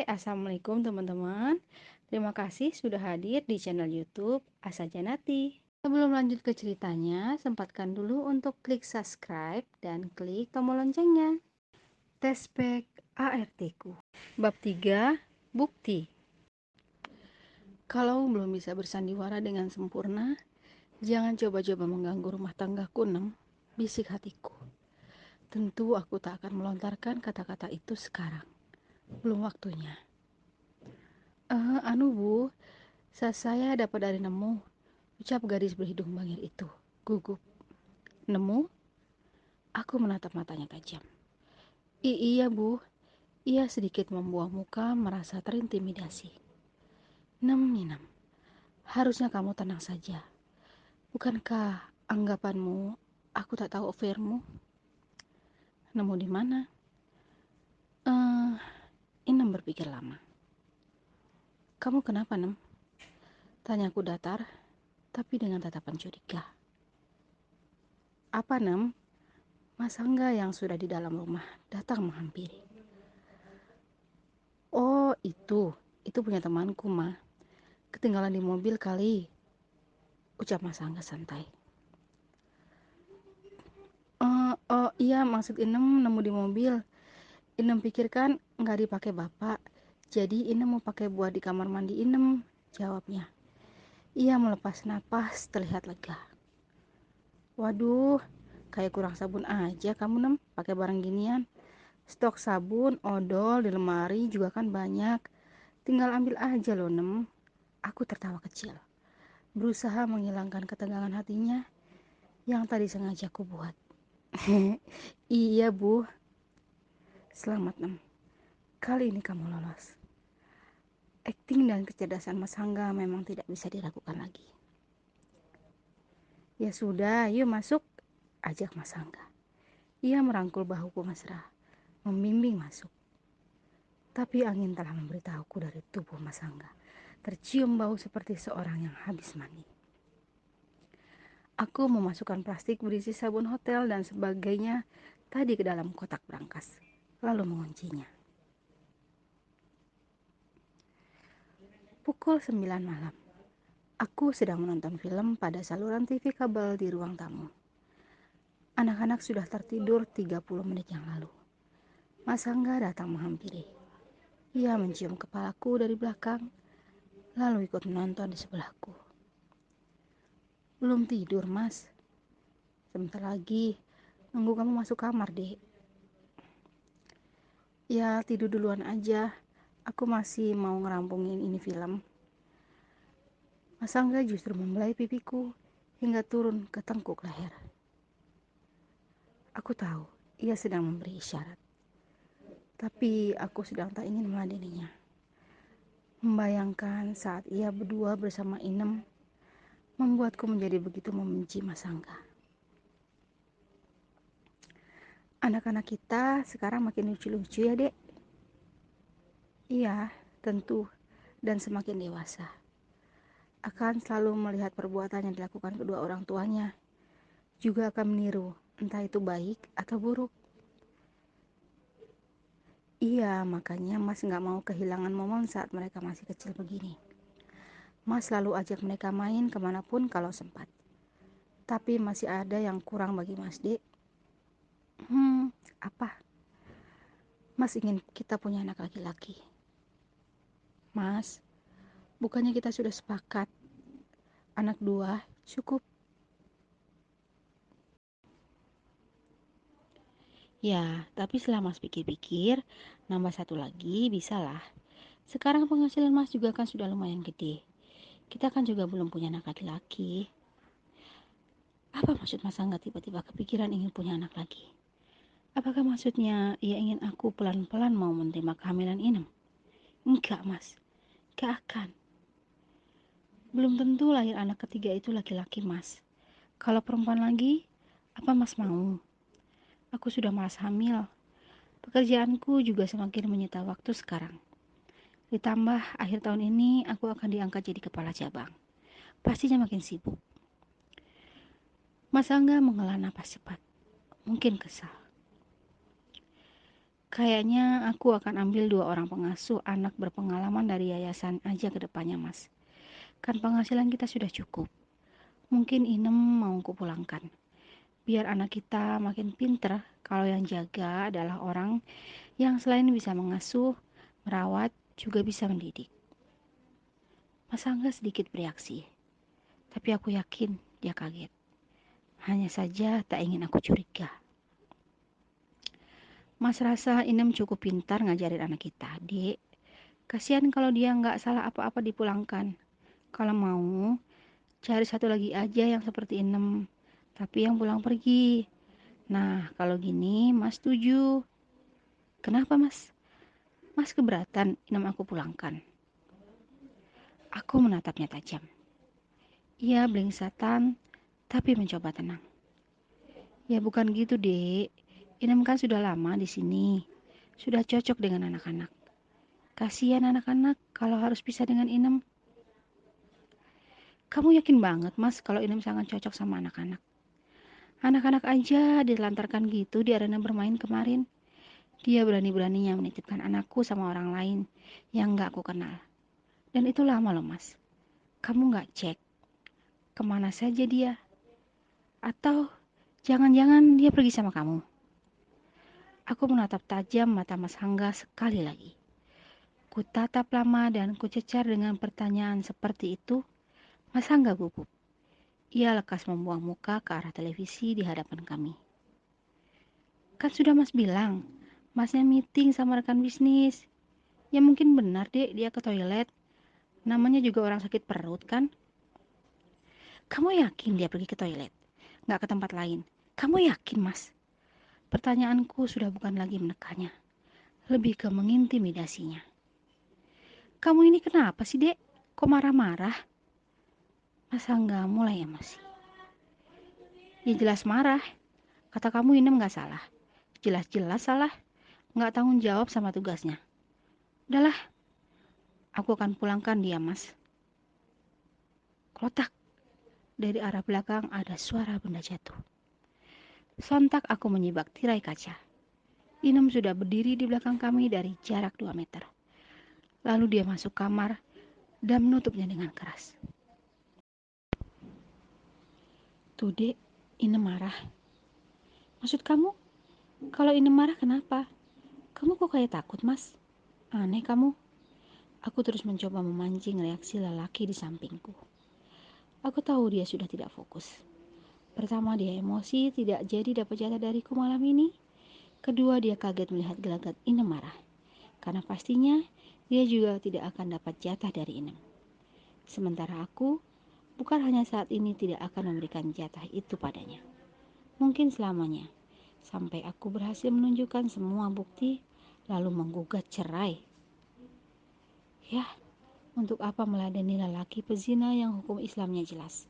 Assalamualaikum teman-teman. Terima kasih sudah hadir di channel YouTube Asa Janati. Sebelum lanjut ke ceritanya, sempatkan dulu untuk klik subscribe dan klik tombol loncengnya. Tespek ART-ku. Bab 3, Bukti. Kalau belum bisa bersandiwara dengan sempurna, jangan coba-coba mengganggu rumah tanggaku, Nem, bisik hatiku. Tentu aku tak akan melontarkan kata-kata itu sekarang. Belum waktunya. Bu, saya dapat dari Nemu, ucap gadis berhidung bangir itu, gugup. Nemu? Aku menatap matanya tajam. Iya, Bu. Ia sedikit membuang muka merasa terintimidasi. Nem, harusnya kamu tenang saja. Bukankah anggapanmu aku tak tahu affairmu? Nemu di mana? Inem berpikir lama. Kamu kenapa, Nem? Tanyaku datar, tapi dengan tatapan curiga. Apa, Nem? Mas Angga yang sudah di dalam rumah datang menghampiri. Oh, itu punya temanku, Ma. Ketinggalan di mobil kali, ucap Mas Angga santai. Oh iya, maksud Inem nemu di mobil. Inem pikirkan nggak dipakai bapak, jadi Inem mau pakai buat di kamar mandi Inem, jawabnya. Ia melepas napas terlihat lega. Waduh, kayak kurang sabun aja kamu, Nem, pakai barang ginian. Stok sabun, odol di lemari juga kan banyak. Tinggal ambil aja loh, Nem. Aku tertawa kecil, berusaha menghilangkan ketegangan hatinya yang tadi sengaja aku buat. Iya, Bu. Selamat, Nem. Kali ini kamu lolos. Akting dan kecerdasan Mas Angga memang tidak bisa diragukan lagi. Ya sudah, yuk masuk, ajak Mas Angga. Ia merangkul bahuku mesra, membimbing masuk. Tapi angin telah memberitahuku dari tubuh Mas Angga. Tercium bau seperti seorang yang habis mandi. Aku memasukkan plastik berisi sabun hotel dan sebagainya tadi ke dalam kotak berangkas, lalu menguncinya. Pukul 9 malam. Aku sedang menonton film pada saluran TV kabel di ruang tamu. Anak-anak sudah tertidur 30 menit yang lalu. Mas Angga datang menghampiri. Ia mencium kepalaku dari belakang, lalu ikut menonton di sebelahku. Belum tidur, Mas. Sebentar lagi, nunggu kamu masuk kamar, Dek. Ya, tidur duluan aja. Aku masih mau ngerampungin ini film. Mas Angga justru membelai pipiku hingga turun ke tengkuk leher. Aku tahu, ia sedang memberi isyarat. Tapi aku sedang tak ingin meladeninya. Membayangkan saat ia berdua bersama Inem, membuatku menjadi begitu membenci Mas Angga. Anak-anak kita sekarang makin lucu-lucu ya, Dek? Iya, tentu. Dan semakin dewasa. Akan selalu melihat perbuatan yang dilakukan kedua orang tuanya. Juga akan meniru, entah itu baik atau buruk. Iya, makanya Mas gak mau kehilangan momen saat mereka masih kecil begini. Mas selalu ajak mereka main kemanapun kalau sempat. Tapi masih ada yang kurang bagi Mas, Dek. Apa? Mas ingin kita punya anak laki-laki. Mas, bukannya kita sudah sepakat anak 2 cukup? Ya, tapi setelah Mas pikir-pikir, nambah 1 lagi bisa lah. Sekarang penghasilan Mas juga kan sudah lumayan gede. Kita kan juga belum punya anak laki-laki. Apa maksud Mas Angga tiba-tiba kepikiran ingin punya anak lagi? Apakah maksudnya ia ingin aku pelan-pelan mau menerima kehamilan Inem? Enggak, Mas. Gak akan. Belum tentu lahir anak ketiga itu laki-laki, Mas. Kalau perempuan lagi, apa Mas mau? Aku sudah malas hamil. Pekerjaanku juga semakin menyita waktu sekarang. Ditambah akhir tahun ini aku akan diangkat jadi kepala cabang. Pastinya makin sibuk. Mas Angga menghela napas cepat. Mungkin kesal. Kayaknya aku akan ambil 2 orang pengasuh anak berpengalaman dari yayasan aja ke depannya, Mas. Kan penghasilan kita sudah cukup. Mungkin Inem mau kupulangkan. Biar anak kita makin pinter kalau yang jaga adalah orang yang selain bisa mengasuh, merawat, juga bisa mendidik. Mas Angga sedikit bereaksi, tapi aku yakin dia kaget. Hanya saja tak ingin aku curiga. Mas rasa Inem cukup pintar ngajarin anak kita, Dek. Kasihan kalau dia nggak salah apa-apa dipulangkan. Kalau mau, cari satu lagi aja yang seperti Inem, tapi yang pulang pergi. Nah, kalau gini, Mas setuju. Kenapa, Mas? Mas keberatan Inem aku pulangkan. Aku menatapnya tajam. Ia belingsatan, tapi mencoba tenang. Ya bukan gitu, Dek. Inem kan sudah lama di sini. Sudah cocok dengan anak-anak. Kasihan anak-anak kalau harus pisah dengan Inem. Kamu yakin banget, Mas, kalau Inem sangat cocok sama anak-anak? Anak-anak aja dilantarkan gitu di arena bermain kemarin. Dia berani-beraninya menitipkan anakku sama orang lain yang gak aku kenal. Dan itu lama loh, Mas. Kamu gak cek kemana saja dia? Atau jangan-jangan dia pergi sama kamu? Aku menatap tajam mata Mas Hangga sekali lagi. Ku tatap lama dan ku cecar dengan pertanyaan seperti itu. Mas Hangga gugup. Ia lekas membuang muka ke arah televisi di hadapan kami. Kan sudah Mas bilang, Masnya meeting sama rekan bisnis. Ya mungkin benar deh dia ke toilet. Namanya juga orang sakit perut kan? Kamu yakin dia pergi ke toilet? Nggak ke tempat lain? Kamu yakin, Mas? Pertanyaanku sudah bukan lagi menekannya, lebih ke mengintimidasinya. Kamu ini kenapa sih, Dek? Kok marah-marah? Mas Angga mulai emosi. Ya jelas marah. Kata kamu Inem nggak salah. Jelas-jelas salah. Nggak tanggung jawab sama tugasnya. Udahlah, aku akan pulangkan dia, Mas. Klotak. Dari arah belakang ada suara benda jatuh. Sontak aku menyibak tirai kaca. Inem sudah berdiri di belakang kami dari jarak 2 meter. Lalu dia masuk kamar dan menutupnya dengan keras. Tuh dek, Inem marah. Maksud kamu, kalau Inem marah kenapa? Kamu kok kayak takut, Mas? Aneh kamu. Aku terus mencoba memancing reaksi lelaki di sampingku. Aku tahu dia sudah tidak fokus. Pertama, dia emosi tidak jadi dapat jatah dariku malam ini. Kedua, dia kaget melihat gelagat Inem marah. Karena pastinya dia juga tidak akan dapat jatah dari Inem. Sementara aku, bukan hanya saat ini tidak akan memberikan jatah itu padanya. Mungkin selamanya. Sampai aku berhasil menunjukkan semua bukti, lalu menggugat cerai. Ya, untuk apa meladeni lelaki pezina yang hukum Islamnya jelas?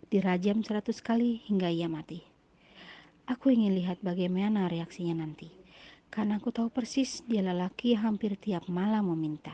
Dirajam 100 kali hingga ia mati. Aku ingin lihat bagaimana reaksinya nanti. Karena aku tahu persis dia lelaki yang hampir tiap malam meminta.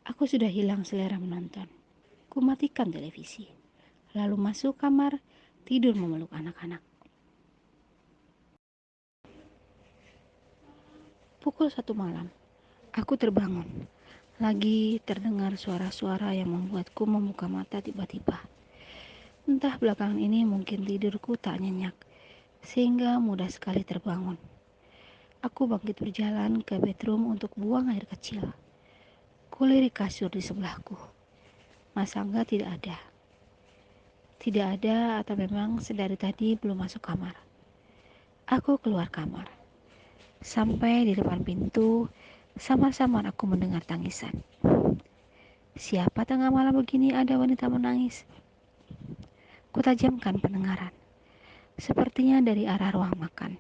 Aku sudah hilang selera menonton. Ku matikan televisi. Lalu masuk kamar, tidur memeluk anak-anak. Pukul 1 malam, aku terbangun. Lagi terdengar suara-suara yang membuatku membuka mata tiba-tiba. Entah belakangan ini mungkin tidurku tak nyenyak, sehingga mudah sekali terbangun. Aku bangkit berjalan ke bedroom untuk buang air kecil. Kulirik kasur di sebelahku. Mas Angga tidak ada. Tidak ada atau memang sedari tadi belum masuk kamar. Aku keluar kamar. Sampai di depan pintu, samar-samar aku mendengar tangisan. Siapa tengah malam begini ada wanita menangis? Kutajamkan pendengaran. Sepertinya dari arah ruang makan.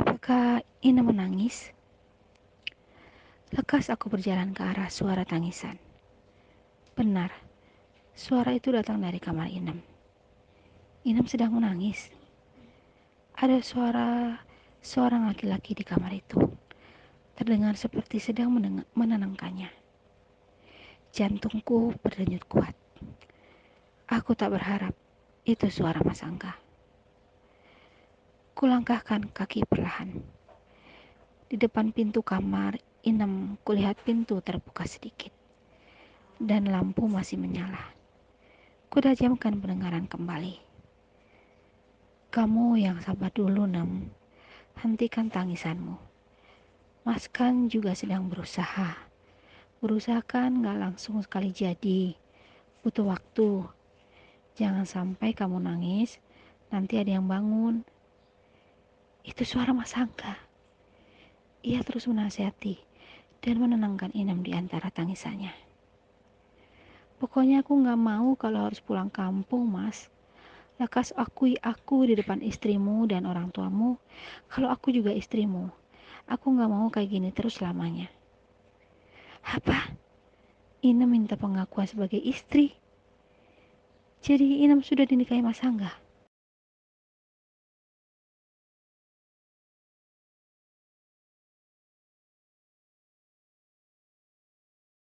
Apakah Ina menangis? Lekas aku berjalan ke arah suara tangisan. Benar, suara itu datang dari kamar Inem. Inem sedang menangis. Ada suara seorang laki-laki di kamar itu. Terdengar seperti sedang menenangkannya. Jantungku berdenyut kuat. Aku tak berharap itu suara Mas Angga. Kulangkahkan kaki perlahan. Di depan pintu kamar Inem, kulihat pintu terbuka sedikit dan lampu masih menyala. Kudajamkan pendengaran kembali. Kamu yang sabar dulu, Nem. Hentikan tangisanmu. Mas kan juga sedang berusaha. Berusaha kan gak langsung sekali jadi. Butuh waktu. Jangan sampai kamu nangis, nanti ada yang bangun. Itu suara Mas Angga. Ia terus menasihati dan menenangkan Inem di antara tangisannya. Pokoknya aku gak mau kalau harus pulang kampung, Mas. Lekas akui aku di depan istrimu dan orang tuamu kalau aku juga istrimu. Aku gak mau kayak gini terus selamanya. Apa? Inem minta pengakuan sebagai istri? Jadi Inem sudah dinikahi Mas Angga?